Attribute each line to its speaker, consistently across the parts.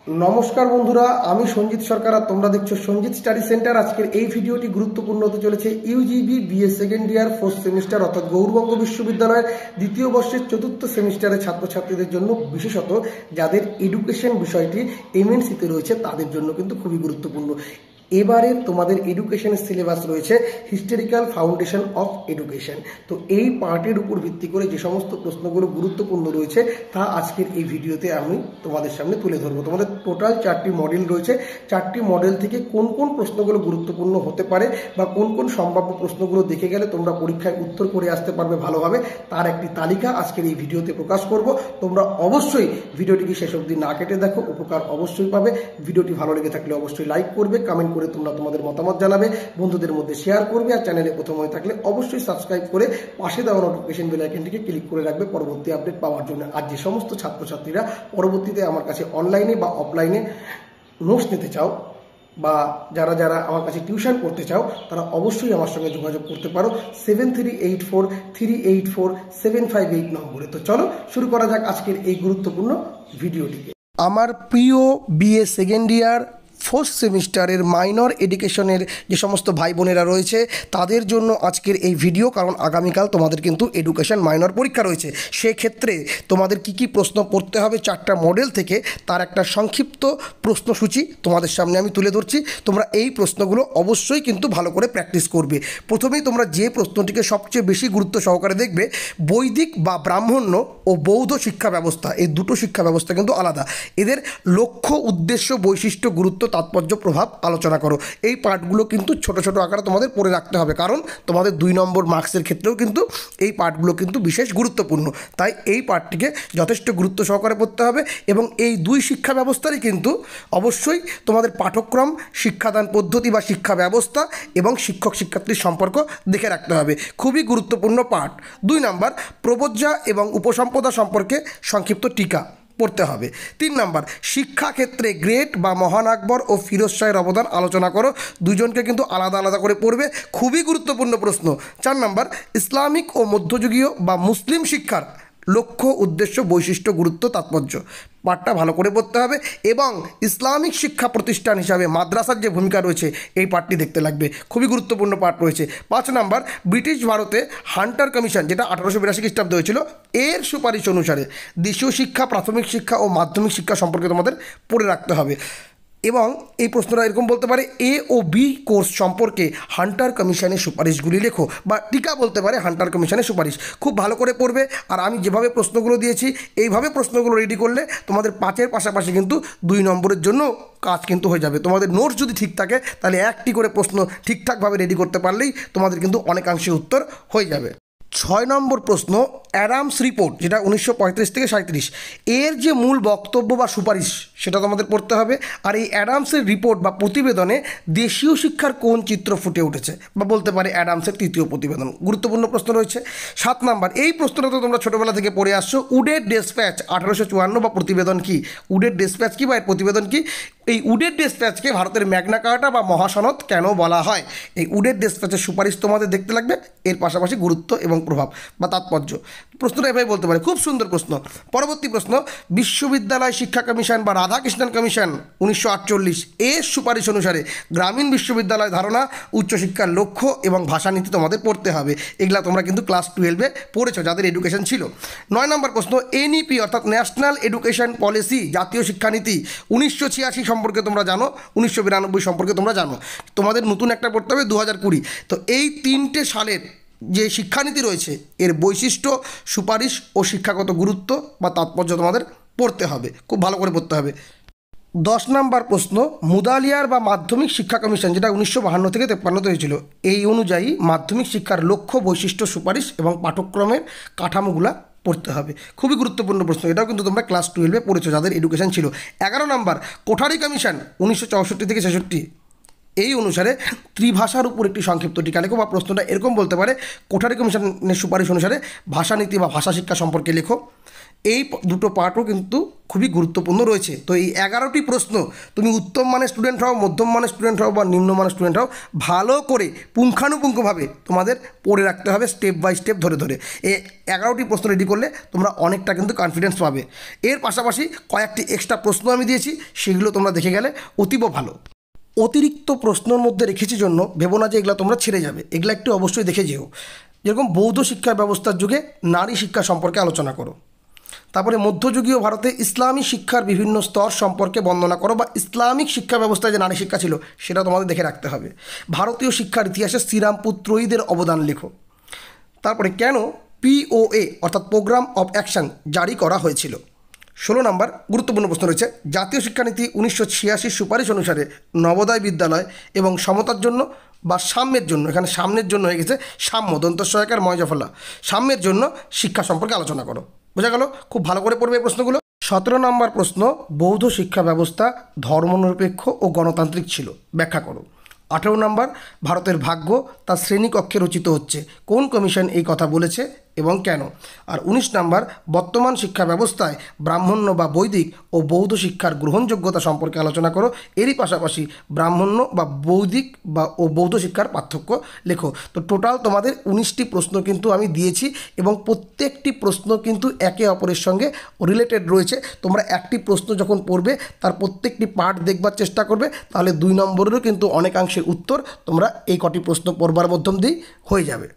Speaker 1: नमस्कार बंधुरा आमी संजीत सरकार और तुम्हारा देखो संजीत स्टाडी सेंटर। आजकेर এই ভিডিওটি গুরুত্বপূর্ণ হতে চলেছে UGB BA second year fourth semester অর্থাৎ গৌরবঙ্গ বিশ্ববিদ্যালয়ের দ্বিতীয় বর্ষের চতুর্থ সেমিস্টারের ছাত্রছাত্রীদের জন্য, বিশেষত যাদের এডুকেশন বিষয়টি এমএনসিতে রয়েছে তাদের জন্য কিন্তু খুবই গুরুত্বপূর্ণ। এবারে তোমাদের এডুকেশনের সিলেবাস রয়েছে হিস্টোরিক্যাল ফাউন্ডেশন অফ এডুকেশন। তো এই পার্টের উপর ভিত্তি করে যে সমস্ত প্রশ্নগুলো গুরুত্বপূর্ণ রয়েছে তা আজকের এই ভিডিওতে আমি তোমাদের সামনে তুলে ধরবো। তোমাদের টোটাল 4টি মডেল রয়েছে। 4টি মডেল থেকে কোন কোন প্রশ্নগুলো গুরুত্বপূর্ণ হতে পারে বা কোন কোন সম্ভাব্য প্রশ্নগুলো দেখে গেলে তোমরা পরীক্ষায় উত্তর করে আসতে পারবে ভালোভাবে, তার একটি তালিকা আজকের এই ভিডিওতে প্রকাশ করব। তোমরা অবশ্যই ভিডিওটিকে শেষ অবধি না কেটে দেখো, উপকার অবশ্যই পাবে। ভিডিওটি ভালো লেগে থাকলে অবশ্যই লাইক করবে, কমেন্ট তোমরা তোমাদের মতামত জানাবে, বন্ধুদের মধ্যে শেয়ার করবে, আর চ্যানেলে প্রথম হয়ে থাকলে অবশ্যই সাবস্ক্রাইব করে পাশে দেওয়া নোটিফিকেশন বেল আইকনটিকে ক্লিক করে রাখবে পরবর্তী আপডেট পাওয়ার জন্য। আর যে সমস্ত ছাত্রছাত্রীরা পরবর্তীতে আমার কাছে অনলাইনে বা অফলাইনে নোটস নিতে চাও বা যারা যারা আমার কাছে টিউশন করতে চাও তারা অবশ্যই আমার সঙ্গে যোগাযোগ করতে পারো 7384384758 নম্বরে। তো চলো শুরু করা যাক আজকের এই গুরুত্বপূর্ণ ভিডিওটিকে। আমার প্রিয় বিএ সেকেন্ড ইয়ার ফোর্থ সেমিস্টারের মাইনর এডুকেশনের যে সমস্ত ভাই বোনেরা রয়েছে তাদের জন্য আজকের এই ভিডিও, কারণ আগামীকাল তোমাদের কিন্তু এডুকেশন মাইনর পরীক্ষা রয়েছে। সেক্ষেত্রে তোমাদের কি প্রশ্ন পড়তে হবে 4টা মডেল থেকে তার একটা সংক্ষিপ্ত প্রশ্নসূচি তোমাদের সামনে আমি তুলে ধরছি। তোমরা এই প্রশ্নগুলো অবশ্যই কিন্তু ভালো করে প্র্যাকটিস করবে। প্রথমেই তোমরা যে প্রশ্নটিকে সবচেয়ে বেশি গুরুত্ব সহকারে দেখবে, বৈদিক বা ব্রাহ্মণ্য ও বৌদ্ধ শিক্ষা ব্যবস্থা, এই দুটো শিক্ষা ব্যবস্থা কিন্তু আলাদা। এদের লক্ষ্য, উদ্দেশ্য, বৈশিষ্ট্য, গুরুত্ব, তাৎপর্য, প্রভাব আলোচনা করো। এই পার্টগুলো কিন্তু ছোট ছোট আকারে তোমাদের পড়ে রাখতে হবে, কারণ তোমাদের 2 নম্বর মার্কসের ক্ষেত্রেও কিন্তু এই পার্টগুলো কিন্তু বিশেষ গুরুত্বপূর্ণ। তাই এই পার্টটিকে যথেষ্ট গুরুত্ব সহকারে পড়তে হবে। এবং এই 2 শিক্ষা ব্যবস্থারই কিন্তু অবশ্যই তোমাদের পাঠ্যক্রম, শিক্ষাদান পদ্ধতি বা শিক্ষা ব্যবস্থা এবং শিক্ষক শিক্ষার্থীর সম্পর্ক দেখে রাখতে হবে। খুবই গুরুত্বপূর্ণ পার্ট। 2 নম্বর প্রবজ্জা এবং উপসম্পদা সম্পর্কে সংক্ষিপ্ত টিকা পড়তে হবে। 3 নম্বর শিক্ষাক্ষেত্রে গ্রেট বা মহান আকবর ও ফিরোজ শাহের অবদান আলোচনা করো। দুজনকে কিন্তু আলাদা আলাদা করে পড়বে, খুবই গুরুত্বপূর্ণ প্রশ্ন। 4 নম্বর ইসলামিক ও মধ্যযুগীয় বা মুসলিম শিক্ষার লক্ষ্য, উদ্দেশ্য, বৈশিষ্ট্য, গুরুত্ব, তাৎপর্য পাঠটা ভালো করে পড়তে হবে। এবং ইসলামিক শিক্ষা প্রতিষ্ঠান হিসাবে মাদ্রাসার যে ভূমিকা রয়েছে এই পাঠটি দেখতে লাগবে, খুবই গুরুত্বপূর্ণ পাঠ রয়েছে। 5 নম্বর ব্রিটিশ ভারতে হান্টার কমিশন, যেটা 1882 খ্রিস্টাব্দে হয়েছিল, এর সুপারিশ অনুসারে দেশীয় শিক্ষা, প্রাথমিক শিক্ষা ও মাধ্যমিক শিক্ষা সম্পর্কে তোমাদের পড়ে রাখতে হবে। এবং এই প্রশ্নটা এরকম বলতে পারে, এ ও বি কোর্স সম্পর্কে হান্টার কমিশনের সুপারিশগুলি লেখো, বা টিকা বলতে পারে হান্টার কমিশনের সুপারিশ। খুব ভালো করে পড়বে। আর আমি যেভাবে প্রশ্নগুলো দিয়েছি এইভাবে প্রশ্নগুলো রেডি করলে তোমাদের 5-এর পাশাপাশি কিন্তু 2 নম্বরের জন্য কাজ কিন্তু হয়ে যাবে। তোমাদের নোটস যদি ঠিক থাকে তাহলে একটি করে প্রশ্ন ঠিকঠাকভাবে রেডি করতে পারলেই তোমাদের কিন্তু অনেকাংশে উত্তর হয়ে যাবে। 6 নম্বর প্রশ্ন অ্যাডামস রিপোর্ট, যেটা 1935 থেকে 37, এর যে মূল বক্তব্য বা সুপারিশ সেটা তোমাদের পড়তে হবে। আর এই অ্যাডামসের রিপোর্ট বা প্রতিবেদনে দেশীয় শিক্ষার কোন চিত্র ফুটে উঠেছে, বা বলতে পারে অ্যাডামসের 3য় প্রতিবেদন। গুরুত্বপূর্ণ প্রশ্ন রয়েছে। 7 নম্বর এই প্রশ্নটা তো তোমরা ছোটোবেলা থেকে পড়ে আসছো, উডের ডেসপ্যাচ 1854 বা প্রতিবেদন কি? উডের ডেসপ্যাচ কি বা এর প্রতিবেদন কি? এই উডের ডেসপ্যাচকে ভারতের ম্যাগনা কার্টা বা মহাসনদ কেন বলা হয়? এই উডের ডেসপ্যাচের সুপারিশ তোমাদের দেখতে লাগবে, এর পাশাপাশি গুরুত্ব এবং প্রভাব বা তাৎপর্য। প্রশ্নটা এভাবে বলতে পারে, খুব সুন্দর প্রশ্ন। পরবর্তী প্রশ্ন বিশ্ববিদ্যালয় শিক্ষা কমিশন বা রাধাকৃষ্ণন কমিশন 1948 এর সুপারিশ অনুসারে গ্রামীণ বিশ্ববিদ্যালয় ধারণা, উচ্চশিক্ষার লক্ষ্য এবং ভাষানীতি তোমাদের পড়তে হবে। এগুলা তোমরা কিন্তু ক্লাস 12-এ পড়েছো যাদের এডুকেশন ছিল। 9 নম্বর প্রশ্ন এনইপি অর্থাৎ ন্যাশনাল এডুকেশন পলিসি, জাতীয় শিক্ষানীতি 1986 সম্পর্কে তোমরা জানো, 1992 সম্পর্কে তোমরা জানো। তোমাদের নতুন একটা পড়তে হবে 2020। তো এই 3টে সালের যে শিক্ষানীতি রয়েছে এর বৈশিষ্ট্য, সুপারিশ ও শিক্ষাগত গুরুত্ব বা তাৎপর্য তোমাদের পড়তে হবে, খুব ভালো করে পড়তে হবে। 10 নম্বর প্রশ্ন মুদালিয়ার বা মাধ্যমিক শিক্ষা কমিশন, যেটা 1952 থেকে 53 হয়েছিল, এই অনুযায়ী মাধ্যমিক শিক্ষার লক্ষ্য, বৈশিষ্ট্য, সুপারিশ এবং পাঠ্যক্রমের কাঠামোগুলা পড়তে হবে। খুবই গুরুত্বপূর্ণ প্রশ্ন, এটাও কিন্তু তোমরা ক্লাস 12-এ পড়েছো যাদের এডুকেশন ছিল। 11 নম্বর কোঠারি কমিশন 1964 থেকে 66, এই অনুসারে ত্রিভাষার উপর একটি সংক্ষিপ্ত টিকা লেখো, বা প্রশ্নটা এরকম বলতে পারে কোঠারি কমিশনের সুপারিশ অনুসারে ভাষানীতি বা ভাষা শিক্ষা সম্পর্কে লেখো। এই দুটো পার্টও কিন্তু খুবই গুরুত্বপূর্ণ রয়েছে। তো এই 11টি প্রশ্ন তুমি উত্তম মানের স্টুডেন্ট হও, মধ্যম মানের স্টুডেন্ট হও বা নিম্নমানের স্টুডেন্ট হও, ভালো করে পুঙ্খানুপুঙ্খভাবে তোমাদের পড়ে রাখতে হবে, স্টেপ বাই স্টেপ ধরে ধরে। এই 11টি প্রশ্ন রেডি করলে তোমরা অনেকটা কিন্তু কনফিডেন্স পাবে। এর পাশাপাশি কয়েকটি এক্সট্রা প্রশ্ন আমি দিয়েছি, সেগুলো তোমরা দেখে গেলে অতীব ভালো। অতিরিক্ত প্রশ্নের মধ্যে রেখেছি জন্য ভেবো না যে এগুলো তোমরা ছেড়ে যাবে, এগুলো একটু অবশ্যই দেখে যেও। যেরকম বৌদ্ধ শিক্ষা ব্যবস্থার যুগে নারী শিক্ষা সম্পর্কে আলোচনা করো। তারপরে মধ্যযুগীয় ভারতে ইসলামী শিক্ষার বিভিন্ন স্তর সম্পর্কে বর্ণনা করো, বা ইসলামিক শিক্ষা ব্যবস্থায় যে নারী শিক্ষা ছিল সেটা তোমাদের দেখে রাখতে হবে। ভারতীয় শিক্ষার ইতিহাসে শ্রীরামপুর ত্রয়ীদের অবদান লেখো। তারপরে কেন POA অর্থাৎ প্রোগ্রাম অফ অ্যাকশন জারি করা হয়েছিল। 16 নম্বর গুরুত্বপূর্ণ প্রশ্ন রয়েছে, জাতীয় শিক্ষানীতি 1986 সুপারিশ অনুসারে নবোদয় বিদ্যালয় এবং সমতার জন্য বা সাম্যের জন্য, এখানে সামনের জন্য হয়ে গেছে সাম্য, দন্তস্বয়কার ময়জাফলা, সাম্যের জন্য শিক্ষা সম্পর্কে আলোচনা করো। বোঝা গেল? খুব ভালো করে পড়বে এই প্রশ্নগুলো। 17 নম্বর প্রশ্ন, বৌদ্ধ শিক্ষা ব্যবস্থা ধর্মনিরপেক্ষ ও গণতান্ত্রিক ছিল, ব্যাখ্যা করো। 18 নম্বর, ভারতের ভাগ্য তার শ্রেণীকক্ষে রচিত হচ্ছে, কোন কমিশন এই কথা বলেছে এবং কেন। আর 19 নম্বর, বর্তমান শিক্ষা ব্যবস্থায় ব্রাহ্মণ্য বা বৈদিক ও বৌদ্ধ শিক্ষার গ্রহণযোগ্যতা সম্পর্কে আলোচনা করো। এরই পাশাপাশি ব্রাহ্মণ্য বা বৈদিক ও বৌদ্ধ শিক্ষার পার্থক্য লেখো। তো টোটাল তোমাদের 19টি প্রশ্ন কিন্তু আমি দিয়েছি, এবং প্রত্যেকটি প্রশ্ন কিন্তু একে অপরের সঙ্গে রিলেটেড রয়েছে। তোমরা একটি প্রশ্ন যখন পড়বে তার প্রত্যেকটি পার্ট দেখবার চেষ্টা করবে, তাহলে 2 নম্বরেরও কিন্তু অনেকাংশের উত্তর তোমরা এই কটি প্রশ্ন পড়বার মধ্যম দিয়েই হয়ে যাবে।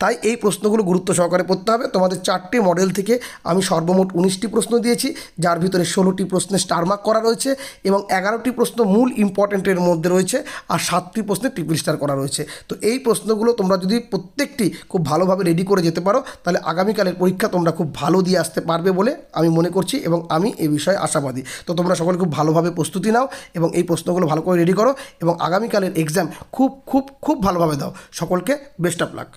Speaker 1: তাই এই প্রশ্নগুলো গুরুত্ব সহকারে পড়তে হবে। তোমাদের 4টে মডেল থেকে আমি সর্বমোট 19টি প্রশ্ন দিয়েছি, যার ভিতরে 16টি প্রশ্নে স্টার মার্ক করা রয়েছে এবং 11টি প্রশ্ন মূল ইম্পর্টেন্টের মধ্যে রয়েছে, আর 7টি প্রশ্নে ট্রিপল স্টার করা রয়েছে। তো এই প্রশ্নগুলো তোমরা যদি প্রত্যেকটি খুব ভালোভাবে রেডি করে যেতে পারো, তাহলে আগামীকালের পরীক্ষা তোমরা খুব ভালো দিয়ে আসতে পারবে বলে আমি মনে করছি, এবং আমি এই বিষয়ে আশাবাদী। তো তোমরা সকলে খুব ভালোভাবে প্রস্তুতি নাও এবং এই প্রশ্নগুলো ভালো করে রেডি করো, এবং আগামীকালের এক্সাম খুব খুব খুব ভালোভাবে দাও। সকলকে বেস্ট অফ লাক।